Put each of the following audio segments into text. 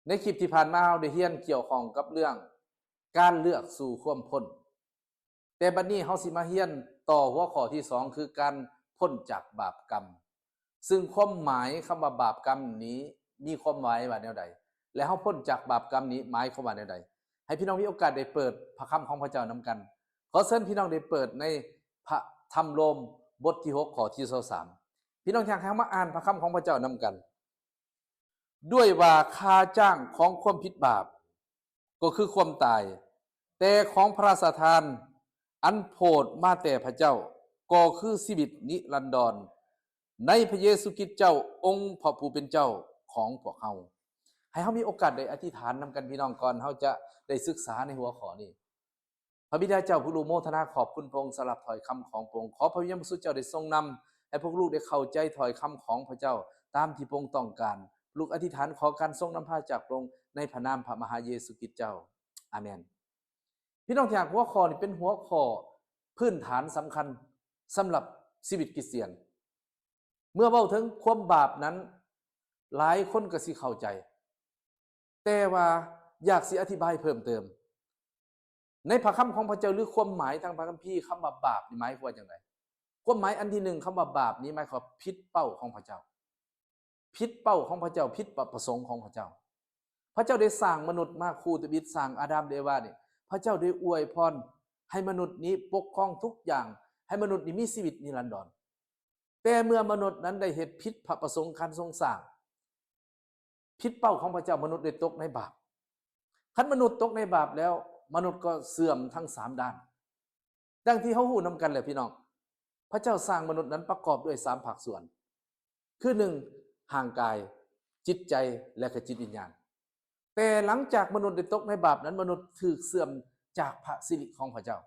ในคลิปที่ผ่านมาเราได้เรียนเกี่ยวข้องกับเรื่องการเลือกสู่ความพ้นแต่บัดนี้เราสิมาเรียนต่อหัวข้อที่สองคือการพ้นจากบาปกรรมซึ่งความหมายคำว่าบาปกรรมนี้มีความหมายว่าแนวใดและเราพ้นจากบาปกรรมนี้หมายความว่าแนวใดให้พี่น้องมีโอกาสได้เปิดพระคำของพระเจ้านำกันขอเชิญพี่น้องได้เปิดในพระธรรมโรมบทที่6ข้อที่23พี่น้องอยากให้มาอ่านพระคำของพระเจ้านำกันด้วยว่าค่าจ้างของความผิดบาปก็คือความตายแต่ของพระราชทานอันโพดมาแต่พระเจ้าก็คือชีวิตนิรันดรในพระเยซูคริสต์เจ้าองค์พระผู้เป็นเจ้าของพวกเฮาให้เฮามีโอกาสได้อธิษฐานนำกันพี่น้องก่อนเฮาจะได้ศึกษาในหัวข้อนี้พระบิดาเจ้าผู้รู้โมทนาขอบคุณพระองค์สำหรับถ้อยคำของพระองค์ขอพระวิญญาณบริสุทธิ์เจ้าได้ทรงนำให้พวกลูกได้เข้าใจถ้อยคำของพระเจ้าตามที่พระองค์ต้องการลูกอธิษฐานขอการทรงนำพาจากพระองค์ในพระนามพระมหาเยซูคริสต์เจ้าอาเมนพี่น้องที่อ่านหัวข้อนี้เป็นหัวข้อพื้นฐานสำคัญสำหรับชีวิตคริสเตียนเมื่อเว้าถึงความบาปนั้นหลายคนก็สิเข้าใจแต่ว่าอยากสิอธิบายเพิ่มเติมในพระคำของพระเจ้าหรือความหมายทางพระคัมภีร์คำว่าบาปนี่หมายความว่าอย่างไรความหมายอันที่หนึ่งคำว่าบาปนี้หมายความผิดเป้าของพระเจ้าผิดเป้าของพระเจ้าผิดประสงค์ของพระเจ้าพระเจ้าได้สร้างมนุษย์มาคู่ตบิดสร้างอาดัมเอวาเนี่ยพระเจ้าได้อวยพรให้มนุษย์นี้ปกครองทุกอย่างให้มนุษย์นี้มีชีวิตนิรันดรแต่เมื่อมนุษย์นั้นได้เหตุผิดพระประสงค์การทรงสร้างผิดเป้าของพระเจ้ามนุษย์ได้ตกในบาปคันมนุษย์ตกในบาปแล้วมนุษย์ก็เสื่อมทั้ง3ด้านดังที่เขาหู้นำกันแหละพี่น้องพระเจ้าสร้างมนุษย์นั้นประกอบด้วย3ภาคส่วนคือ1ห่างกายจิตใจและก็จิตวิญญาณแต่หลังจากมนุษย์ได้ตกในบาปนั้นมนุษย์ถูกเสื่อมจากพระสิริของพระเจ้า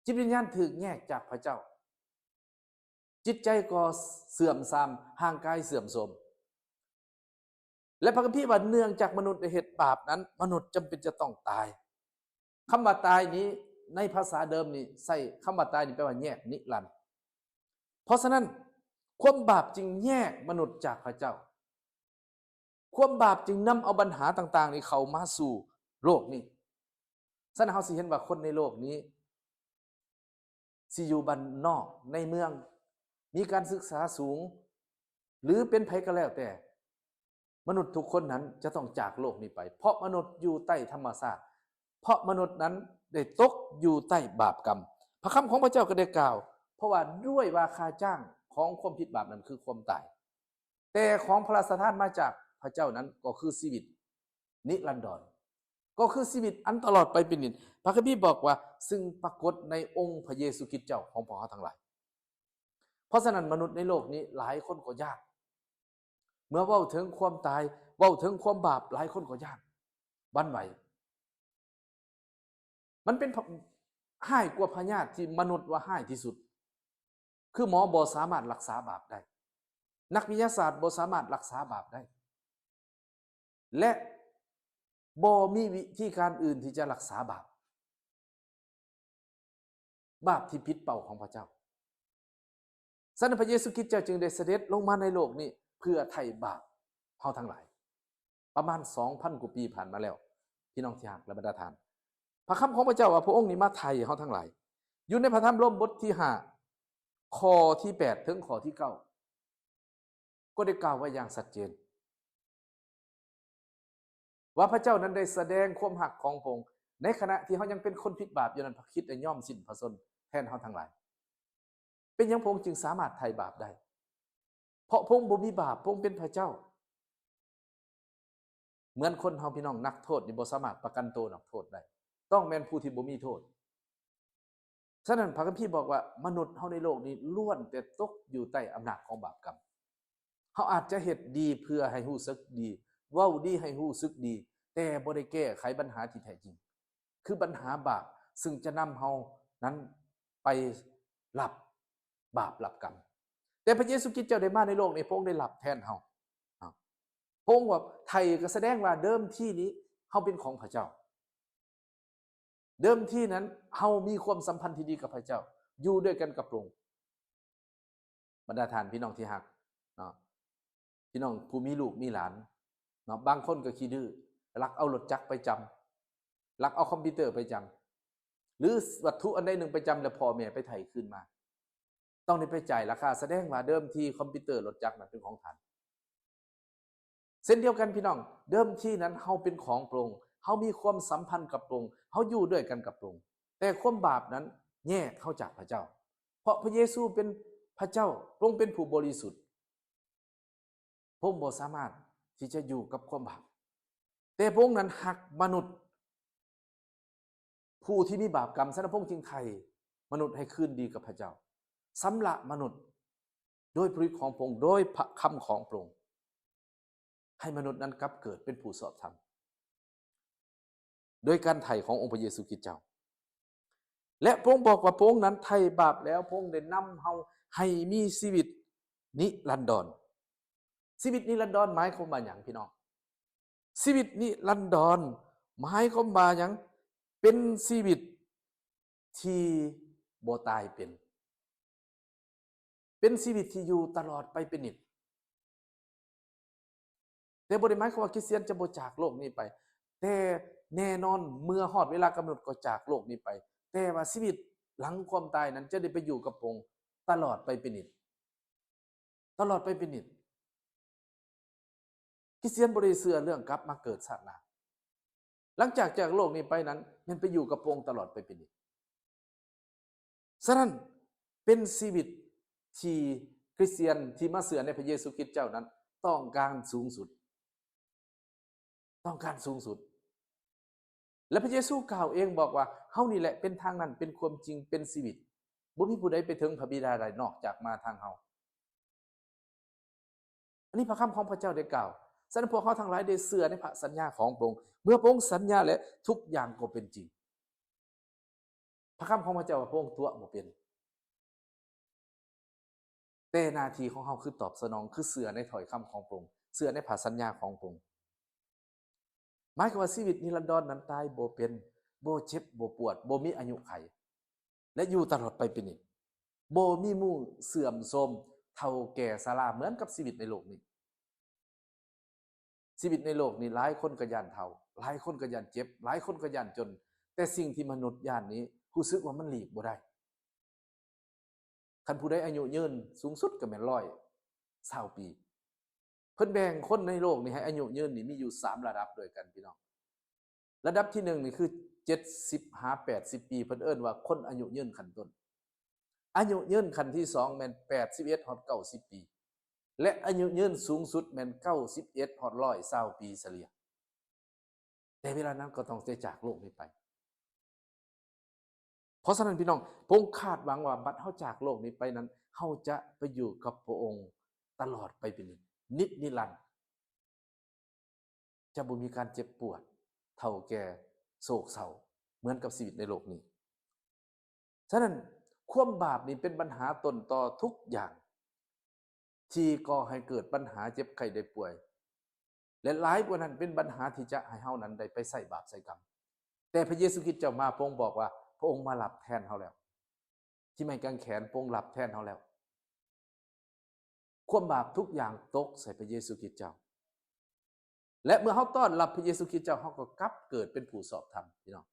จิตวิญญาณถูกแยกจากพระเจ้าจิตใจก็เสื่อมทรามห่างกายเสื่อมโทรมและพระคัมภีร์ว่าเนื่องจากมนุษย์ได้เหตุบาปนั้นมนุษย์จำเป็นจะต้องตายคำว่าตายนี้ในภาษาเดิมนี่ใส่คำว่าตายนี่แปลว่าแยกนิรันดร์เพราะฉะนั้นความบาปจึงแยกมนุษย์จากพระเจ้าความบาปจึงนำเอาปัญหาต่างๆนี้เข้ามาสู่โลกนี้ฉะนั้นเราสิเห็นว่าคนในโลกนี้สิอยู่บ้านนอกในเมืองมีการศึกษาสูงหรือเป็นไผก็แล้วแต่มนุษย์ทุกคนนั้นจะต้องจากโลกนี้ไปเพราะมนุษย์อยู่ใต้ธรรมชาติเพราะมนุษย์นั้นได้ตกอยู่ใต้บาปกรรมพระคำของพระเจ้าก็ได้กล่าวเพราะว่าด้วยว่าค่าจ้างของความผิดบาปนั้นคือความตายแต่ของพระราชทานมาจากพระเจ้านั้นก็คือชีวิตนิรันดรก็คือชีวิตอันตลอดไปเป็นนิจพระคัมภีร์บอกว่าซึ่งปรากฏในองค์พระเยซูคริสต์เจ้าของพวกเราทั้งหลายเพราะฉะนั้นมนุษย์ในโลกนี้หลายคนก็ยากเมื่อเว้าถึงความตายเว้าถึงความบาปหลายคนก็ยากบั่นไหวมันเป็นห้ายกว่าพยาธิที่มนุษย์ว่าห้ายที่สุดคือหมอบ่สามารถรักษาบาปได้นักวิทยาศาสตร์บ่สามารถรักษาบาปได้และบ่มีวิธีการอื่นที่จะรักษาบาปที่ผิดเป้าของพระเจ้าฉะนั้นพระเยซูคริสต์เจ้าจึงได้เสด็จลงมาในโลกนี้เพื่อไถ่บาปเฮาทั้งหลายประมาณ 2,000 กว่าปีผ่านมาแล้วพี่น้องที่รักและบรรดาท่านพระคำของพระเจ้าว่าพระองค์นี้มาไถ่เฮาทั้งหลายอยู่ในพระธรรมโรมบทที่5ข้อที่8ถึงข้อที่9ก็ได้กล่าวไว้อย่างชัดเจนว่าพระเจ้านั้นได้แสดงความหักของพระองค์ในขณะที่เฮายังเป็นคนผิดบาปอยู่นั้นพระคริสต์ได้ยอมสิ้นพระชนม์แทนเฮาทั้งหลายเป็นหยังพระองค์จึงสามารถไถ่บาปได้เพราะพระองค์บ่มีบาปพระองค์เป็นพระเจ้าเหมือนคนเฮาพี่น้องนักโทษนี่บ่สามารถประกันตัวนักโทษได้ต้องแม่นผู้ที่บ่มีโทษฉะนั้นพระคัมภีร์บอกว่ามนุษย์เฮาในโลกนี้ล้วนแต่ตกอยู่ใต้อำนาจของบาปกรรมเฮาอาจจะเฮ็ดดีเพื่อให้รู้สึกดีเว้าดีให้รู้สึกดีแต่บ่ได้แก้ไขปัญหาที่แท้จริงคือปัญหาบาปซึ่งจะนำเฮานั้นไปรับบาปรับกรรมแต่พระเยซูคริสต์เจ้าได้มาในโลกนี้พระองค์ได้รับแทนเฮาพระองค์ว่าไทยก็แสดงว่าเดิมที่นี้เฮาเป็นของพระเจ้าเดิมที่นั้นเฮามีความสัมพันธ์ที่ดีกับพระเจ้าอยู่ด้วยกันกับพระองค์บรรดาท่านพี่น้องที่รักเนาะพี่น้องผู้มีลูกมีหลาน เนาะบางคนก็ขี้ดื้อลักเอารถจักรไปจำลักเอาคอมพิวเตอร์ไปจำหรือวัตถุอันใดหนึ่งไปจำแล้วพ่อแม่ไปไถ่คืนมาต้องได้ไปจ่ายราคาแสดงว่าเดิมทีคอมพิวเตอร์รถจักรนั้นเป็นของท่านเส้นเดียวกันพี่น้องเดิมทีนั้นเฮาเป็นของพระองค์เฮามีความสัมพันธ์กับพระองค์เฮาอยู่ด้วยกันกับพระองค์แต่ความบาปนั้นแยกเข้าจากพระเจ้าเพราะพระเยซูเป็นพระเจ้าพระองค์เป็นผู้บริสุทธิ์พระองค์บ่สามารถที่จะอยู่กับความบาปแต่พระองค์นั้นหักมนุษย์ผู้ที่มีบาปกรรมฉะนั้นพระองค์จึงไถ่มนุษย์ให้คืนดีกับพระเจ้าสำละมนุษย์โดยพระฤทธิ์ของพระองค์โดยพระคำของพระองค์ให้มนุษย์นั้นกลับเกิดเป็นผู้ชอบธรรมโดยการไถ่ขององค์พระเยซูคริสต์เจ้าและพระองค์บอกว่าพระองค์นั้นไถ่บาปแล้วพระองค์ได้นำเฮาให้มีชีวิตนิรันดรชีวิตนิรันดรหมายความว่าหยังพี่น้องชีวิตนิรันดรหมายความว่าหยังเป็นชีวิตที่บ่ตายเป็นชีวิตที่อยู่ตลอดไปเป็นนิจแต่บ่ได้หมายความว่าคริสเตียนจะบ่จากโลกนี้ไปแต่แน่นอนเมื่อฮอดเวลากำหนดก็จากโลกนี้ไปแต่ว่าชีวิตหลังความตายนั้นจะได้ไปอยู่กับพระองค์ตลอดไปเป็นนิจตลอดไปเป็นนิจคริสเตียนบ่ได้เชื่อเรื่องกลับมาเกิดชาติหน้าหลังจากโลกนี้ไปนั้นมันไปอยู่กับพระองค์ตลอดไปเป็นนิจฉะนั้นเป็นชีวิตที่คริสเตียนที่มาเชื่อในพระเยซูคริสต์เจ้านั้นต้องการสูงสุดและพระเยซูกล่าวเองบอกว่าเฮานี่แหละเป็นทางนั้นเป็นความจริงเป็นชีวิตบ่มีผู้ใดไปถึงพระบิดาใดนอกจากมาทางเฮาอันนี้พระคำของพระเจ้าได้กล่าวฉะนั้นพวกเขาทั้งหลายได้เชื่อในพระสัญญาของพระองค์เมื่อพระองค์สัญญาแล้วทุกอย่างก็เป็นจริงพระคำของพระเจ้าว่าพระองค์ตัวบ่เป็นแต่หน้าที่ของเฮาคือตอบสนองคือเชื่อในถ้อยคำของพระองค์เชื่อในพระสัญญาของพระองค์หมายความว่าชีวิตนิรันดรนั้นตายบ่เป็นบ่เจ็บบ่ปวดบ่มีอายุไขและอยู่ตลอดไปเป็นนิจบ่มีมู่เสื่อมโทรมเฒ่าแก่ชราเหมือนกับชีวิตในโลกนี้ชีวิตในโลกนี้หลายคนก็ย้านเฒ่าหลายคนก็ย้านเจ็บหลายคนก็ย้านจนแต่สิ่งที่มนุษย์ย้านนี้รู้สึกว่ามันหลีกบ่ได้คันผู้ใดอายุยืนสูงสุดก็แม่น120 ปีเพิ่นแบ่งคนในโลกนี้ให้อายุยืนนี่มีอยู่3ระดับด้วยกันพี่น้องระดับที่1นี่คือ70 80 ปีเพิ่นเอิ้นว่าคนอายุยืนขั้นต้นอายุยืนขั้นที่2แม่น81ฮอด90 ปีและอายุยืนสูงสุดแม่น91ฮอด120 ปีเฉลี่ยแต่เวลานั้นก็ต้องได้จากโลกนี้ไปเพราะฉะนั้นพี่น้องพระองค์คาดหวังว่าบัดเฮาจากโลกนี้ไปนั้นเฮาจะไปอยู่กับพระองค์ตลอดไปเป็นนิจนิรันดร์จะบ่มีการเจ็บปวดเฒ่าแก่โศกเศร้าเหมือนกับชีวิตในโลกนี้ฉะนั้นความบาปนี่เป็นปัญหาต้นตอทุกอย่างที่ก่อให้เกิดปัญหาเจ็บไข้ได้ป่วยและหลายกว่านั้นเป็นปัญหาที่จะให้เฮานั้นได้ไปใส่บาปใส่กรรมแต่พระเยซูคริสต์เจ้ามาพระองค์บอกว่าพระองค์มารับแทนเฮาแล้วที่ไม้กางแขนพระองค์รับแทนเฮาแล้วความบาปทุกอย่างตกใส่พระเยซูคริสต์เจ้าและเมื่อเฮาต้อนรับพระเยซูคริสต์เจ้าเฮาก็กลับเกิดเป็นผู้ชอบธรรมพี่น้อง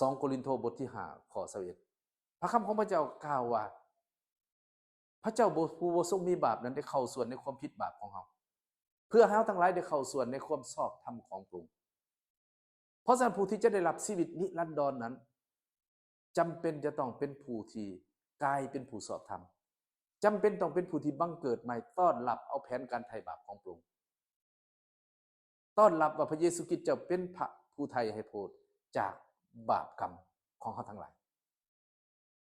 2โครินธ์บทที่5ข้อ21พระคำของพระเจ้ากล่าวว่าพระเจ้าผู้บ่ทรงมีบาปนั้นได้เข้าส่วนในความผิดบาปของเฮาเพื่อให้เฮาทั้งหลายได้เข้าส่วนในความชอบธรรมของพระองค์เพราะฉะนั้นผู้ที่จะได้รับชีวิตนิรันดรนั้นจำเป็นจะต้องเป็นผู้ที่กลายเป็นผู้ชอบธรรมจำเป็นต้องเป็นผู้ที่บังเกิดใหม่ต้อนรับเอาแผนการไถ่บาปของพระองค์ต้อนรับว่าพระเยซูคริสต์เจ้าเป็นพระผู้ไถ่ให้พ้นจากบาปกรรมของเฮาทั้งหลาย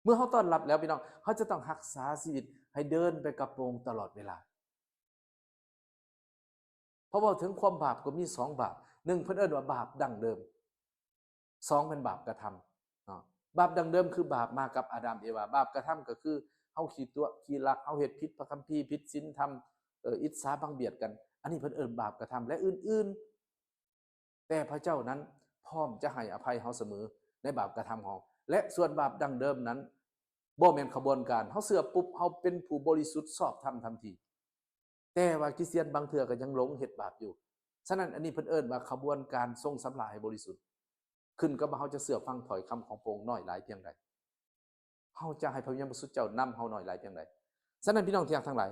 เมื่อเฮาต้อนรับแล้วพี่น้องเฮาจะต้องรักษาชีวิตให้เดินไปกับพระองค์ตลอดเวลาเพราะว่าถึงความบาปก็มี2บาป1เพิ่นเอิ้นว่าบาปดั้งเดิม2เป็นบาปกระทำเนาะบาปดั้งเดิมคือบาปมากับอาดัมเอวาบาปกระทำก็คือเฮาขี้ตัวขี้ลักเฮาเฮ็ดผิดพระคัมภีร์ผิดศีลธรรมอิจฉาบังเบียดกันอันนี้เพิ่นเอิ้นบาปกระทำและอื่นๆแต่พระเจ้านั้นพร้อมจะให้อภัยเฮาเสมอในบาปกระทำของและส่วนบาปดั้งเดิมนั้นบ่แม่นขบวนการเฮาเชื่อปุ๊บเฮาเป็นผู้บริสุทธิ์ชอบธรรมทันที แต่ว่าคริสเตียนบางเทื่อก็ยังหลงเฮ็ดบาปอยู่ฉะนั้นอันนี้เพิ่นเอิ้นว่าขบวนการทรงสำราญให้บริสุทธิ์ขึ้นกับว่าเฮาจะเชื่อฟังถ้อยคำของพระองค์น้อยหลายเพียงใดเฮาจะให้พระวิญญาณบริสุทธิ์เจ้านำเฮาน้อยหลายเพียงใดฉะนั้นพี่น้องที่รักทั้งหลาย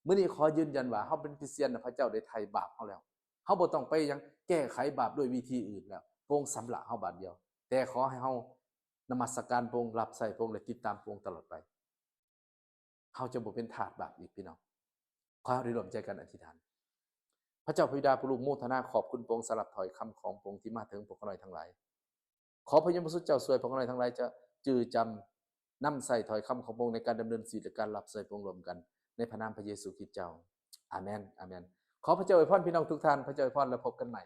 มื้อนี้ขอยืนยันว่าเฮาเป็นคริสเตียนพระเจ้าได้ไถ่บาปเฮาแล้วเฮาบ่ต้องไปยังแก้ไขบาปด้วยวิธีอื่นแล้วพระองค์สำระเฮาบาดเดียวแต่ขอให้เฮานมัสการพระองค์รับใช้พระองค์และติดตามพระองค์ตลอดไปเฮาจะบ่เป็นทาสบาปอีกพี่น้องขอให้ร่วมใจกันอธิษฐานพระเจ้าพระบิดาพระลูกโมทนาขอบคุณพระองค์สำหรับถ้อยคำของพระองค์ที่มาถึงพวกเราทั้งหลายขอพระยาณพระสุเจ้าช่วยพวกเราทั้งหลายจะจือจำนำใส่ถ้อยคำของพระองค์ในการดำเนินชีวิตและการรับใช้พระองค์รวมกันในพระนามพระเยซูคริสต์เจ้าอาเมนอาเมนขอพระเจ้าอวยพรพี่น้องทุกท่านพระเจ้าอวยพรและพบกันใหม่